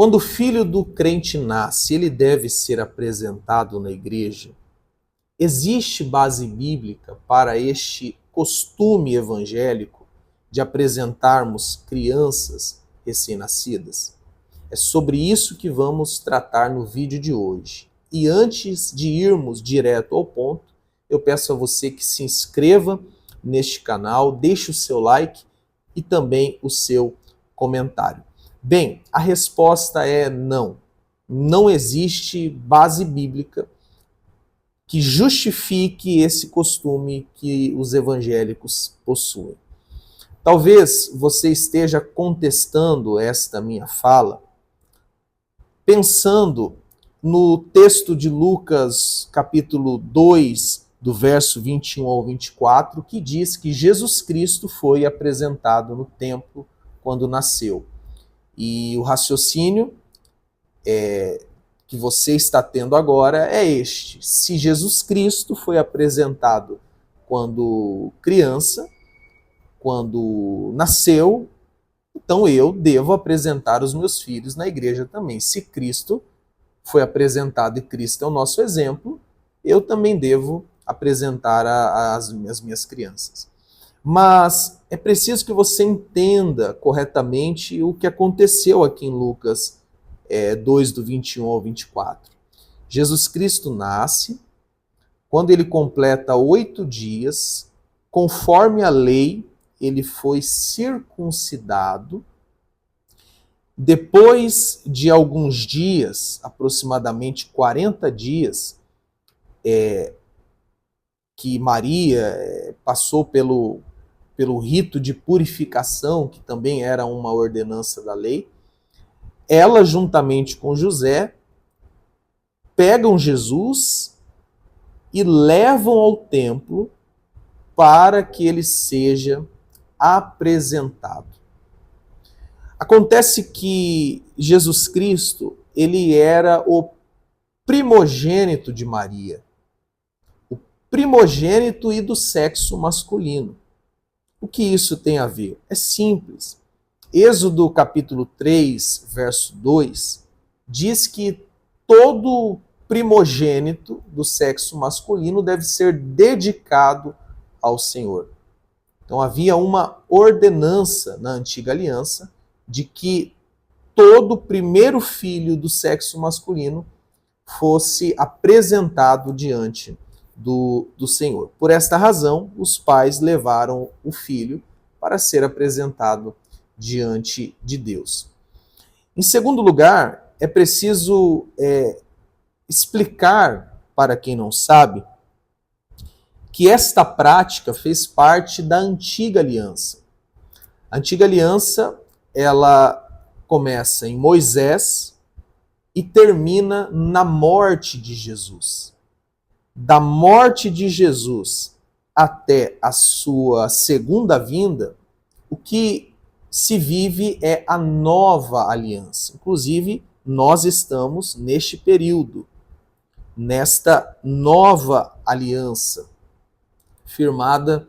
Quando o filho do crente nasce, ele deve ser apresentado na igreja? Existe base bíblica para este costume evangélico de apresentarmos crianças recém-nascidas? É sobre isso que vamos tratar no vídeo de hoje. E antes de irmos direto ao ponto, eu peço a você que se inscreva neste canal, deixe o seu like e também o seu comentário. Bem, a resposta é não. Não existe base bíblica que justifique esse costume que os evangélicos possuem. Talvez você esteja contestando esta minha fala, pensando no texto de Lucas, capítulo 2, do verso 21 ao 24, que diz que Jesus Cristo foi apresentado no templo quando nasceu. E o raciocínio que você está tendo agora é este: se Jesus Cristo foi apresentado quando criança, quando nasceu, então eu devo apresentar os meus filhos na igreja também. Se Cristo foi apresentado e Cristo é o nosso exemplo, eu também devo apresentar as minhas crianças. Mas é preciso que você entenda corretamente o que aconteceu aqui em Lucas 2, do 21 ao 24. Jesus Cristo nasce, quando ele completa 8 dias, conforme a lei, ele foi circuncidado. Depois de alguns dias, aproximadamente 40 dias, que Maria passou pelo rito de purificação, que também era uma ordenança da lei, ela, juntamente com José, pegam Jesus e levam ao templo para que ele seja apresentado. Acontece que Jesus Cristo, ele era o primogênito de Maria, o primogênito e do sexo masculino. O que isso tem a ver? É simples. Êxodo capítulo 3, verso 2, diz que todo primogênito do sexo masculino deve ser dedicado ao Senhor. Então havia uma ordenança na antiga aliança de que todo primeiro filho do sexo masculino fosse apresentado diante do Senhor. Por esta razão, os pais levaram o filho para ser apresentado diante de Deus. Em segundo lugar, é preciso explicar para quem não sabe que esta prática fez parte da antiga aliança. A antiga aliança, ela começa em Moisés e termina na morte de Jesus. Da morte de Jesus até a sua segunda vinda, o que se vive é a nova aliança. Inclusive, nós estamos neste período, nesta nova aliança, firmada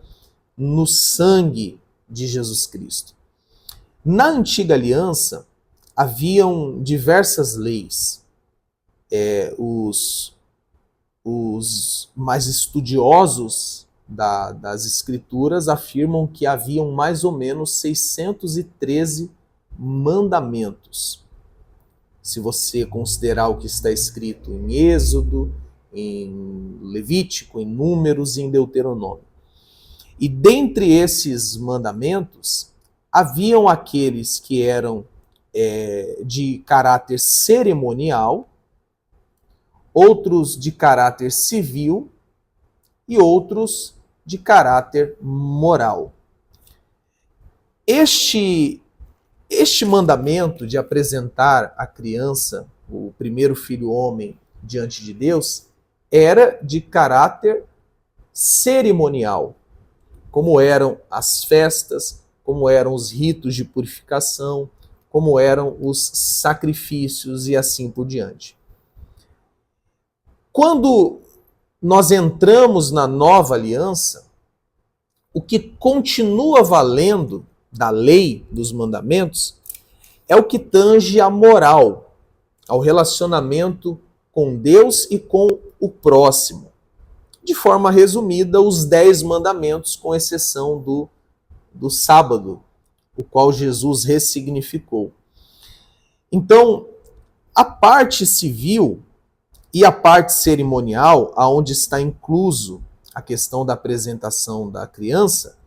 no sangue de Jesus Cristo. Na antiga aliança, haviam diversas leis. Os mais estudiosos das Escrituras afirmam que haviam mais ou menos 613 mandamentos. Se você considerar o que está escrito em Êxodo, em Levítico, em Números e em Deuteronômio. E dentre esses mandamentos, haviam aqueles que eram de caráter cerimonial, outros de caráter civil e outros de caráter moral. Este mandamento de apresentar a criança, o primeiro filho homem, diante de Deus, era de caráter cerimonial, como eram as festas, como eram os ritos de purificação, como eram os sacrifícios e assim por diante. Quando nós entramos na nova aliança, o que continua valendo da lei, dos mandamentos, é o que tange a moral, ao relacionamento com Deus e com o próximo. De forma resumida, os 10 mandamentos, com exceção do sábado, o qual Jesus ressignificou. Então, a parte civil e a parte cerimonial, aonde está incluso a questão da apresentação da criança,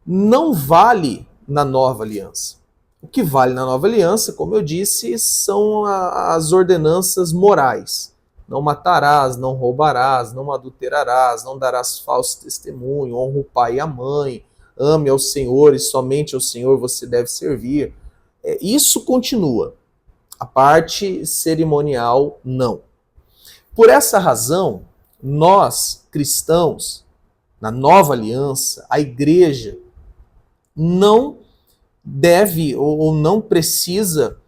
não vale na nova aliança. O que vale na nova aliança, como eu disse, são as ordenanças morais. Não matarás, não roubarás, não adulterarás, não darás falso testemunho, honra o pai e a mãe, ame ao Senhor e somente ao Senhor você deve servir. Isso continua. A parte cerimonial, não. Por essa razão, nós, cristãos, na nova aliança, a igreja não deve ou não precisa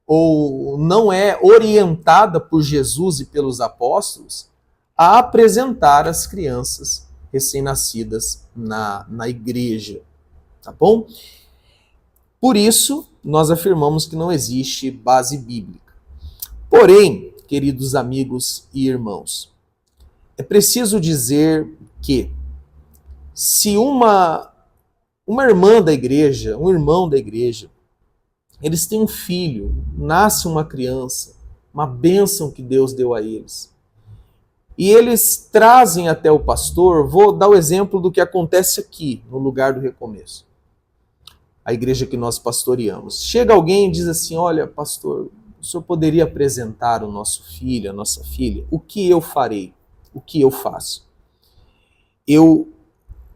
ou não é orientada por Jesus e pelos apóstolos a apresentar as crianças recém-nascidas na igreja, tá bom? Por isso, nós afirmamos que não existe base bíblica. Porém, queridos amigos e irmãos, é preciso dizer que se uma irmã da igreja, um irmão da igreja, eles têm um filho, nasce uma criança, uma bênção que Deus deu a eles, e eles trazem até o pastor, vou dar o exemplo do que acontece aqui, no lugar do recomeço, a igreja que nós pastoreamos. Chega alguém e diz assim, olha, pastor, o senhor poderia apresentar o nosso filho, a nossa filha? O que eu farei? O que eu faço? Eu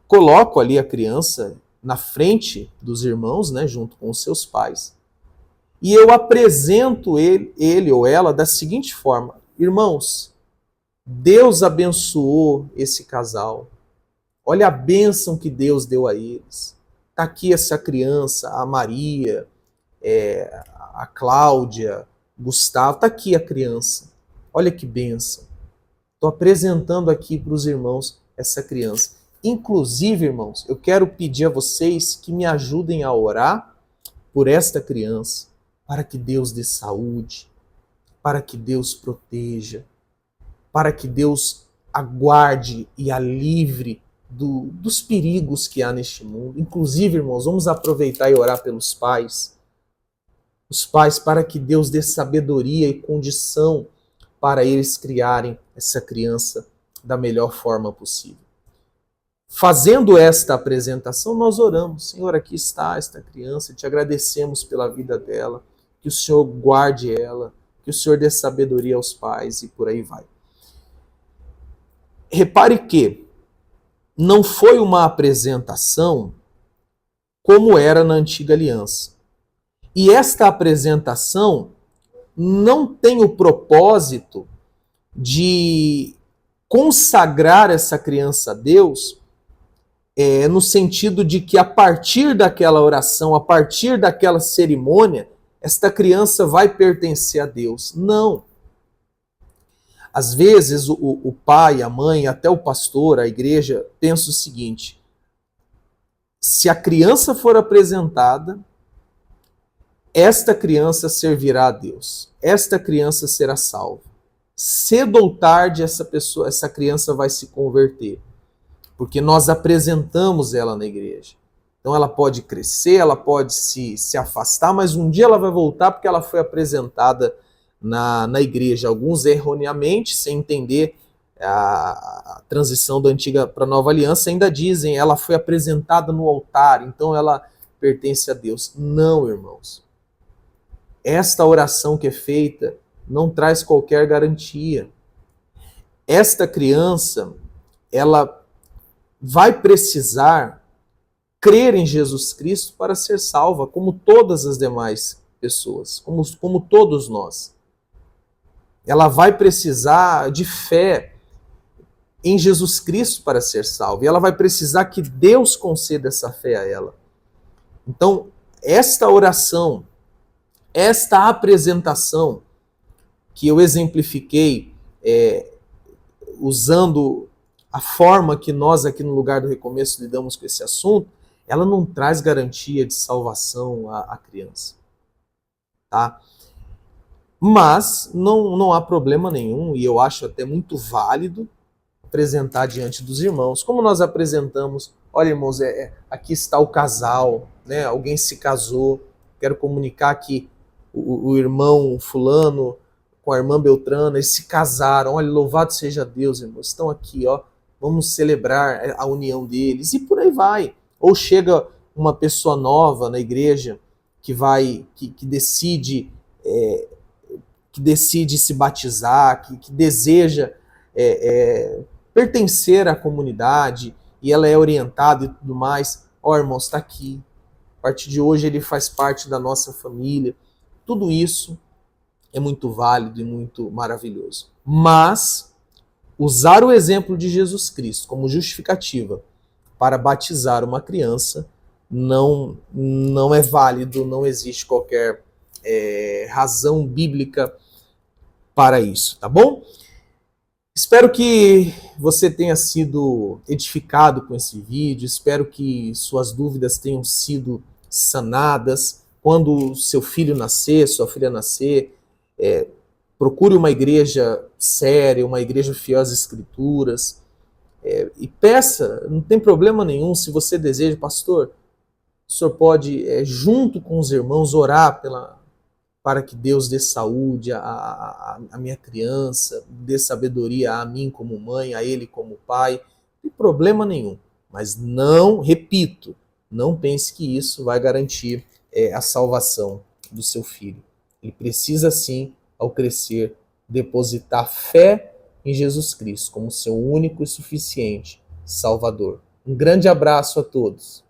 coloco ali a criança na frente dos irmãos, né, junto com os seus pais, e eu apresento ele ou ela da seguinte forma: irmãos, Deus abençoou esse casal, olha a bênção que Deus deu a eles. Está aqui essa criança, a Maria, a Cláudia, Gustavo, está aqui a criança, olha que bênção. Estou apresentando aqui para os irmãos essa criança. Inclusive, irmãos, eu quero pedir a vocês que me ajudem a orar por esta criança, para que Deus dê saúde, para que Deus proteja, para que Deus a guarde e a livre dos perigos que há neste mundo. Inclusive, irmãos, vamos aproveitar e orar pelos pais. Os pais, para que Deus dê sabedoria e condição para eles criarem essa criança da melhor forma possível. Fazendo esta apresentação, nós oramos. Senhor, aqui está esta criança, te agradecemos pela vida dela, que o Senhor guarde ela, que o Senhor dê sabedoria aos pais e por aí vai. Repare que não foi uma apresentação como era na antiga aliança. E esta apresentação não tem o propósito de consagrar essa criança a Deus, no sentido de que a partir daquela oração, a partir daquela cerimônia, esta criança vai pertencer a Deus. Não. Às vezes o pai, a mãe, até o pastor, a igreja, pensa o seguinte: se a criança for apresentada, esta criança servirá a Deus, esta criança será salva. Cedo ou tarde essa criança vai se converter, porque nós apresentamos ela na igreja. Então ela pode crescer, ela pode se afastar, mas um dia ela vai voltar porque ela foi apresentada na igreja. Alguns erroneamente, sem entender a transição da antiga para a nova aliança, ainda dizem ela foi apresentada no altar, então ela pertence a Deus. Não, irmãos. Esta oração que é feita não traz qualquer garantia. Esta criança, ela vai precisar crer em Jesus Cristo para ser salva, como todas as demais pessoas, como todos nós. Ela vai precisar de fé em Jesus Cristo para ser salva, e ela vai precisar que Deus conceda essa fé a ela. Então, esta oração, esta apresentação que eu exemplifiquei, usando a forma que nós aqui no Lugar do Recomeço lidamos com esse assunto, ela não traz garantia de salvação à criança. tá? Mas não há problema nenhum, e eu acho até muito válido apresentar diante dos irmãos, como nós apresentamos. Olha, irmãos, aqui está o casal, né? Alguém se casou, quero comunicar que o irmão fulano com a irmã Beltrana, eles se casaram, olha, louvado seja Deus, irmãos, estão aqui, ó, vamos celebrar a união deles, e por aí vai. Ou chega uma pessoa nova na igreja que decide se batizar, que deseja pertencer à comunidade, e ela é orientada e tudo mais. Ó, irmãos, está aqui. A partir de hoje ele faz parte da nossa família. Tudo isso é muito válido e muito maravilhoso. Mas usar o exemplo de Jesus Cristo como justificativa para batizar uma criança não é válido, não existe qualquer razão bíblica para isso, tá bom? Espero que você tenha sido edificado com esse vídeo, espero que suas dúvidas tenham sido sanadas. Quando seu filho nascer, sua filha nascer, procure uma igreja séria, uma igreja fiel às Escrituras, e peça, não tem problema nenhum, se você deseja, pastor, o senhor pode, junto com os irmãos, orar para que Deus dê saúde à minha criança, dê sabedoria a mim como mãe, a ele como pai. Não tem problema nenhum. Mas não, repito, não pense que isso vai garantir a salvação do seu filho. Ele precisa sim, ao crescer, depositar fé em Jesus Cristo como seu único e suficiente Salvador. Um grande abraço a todos.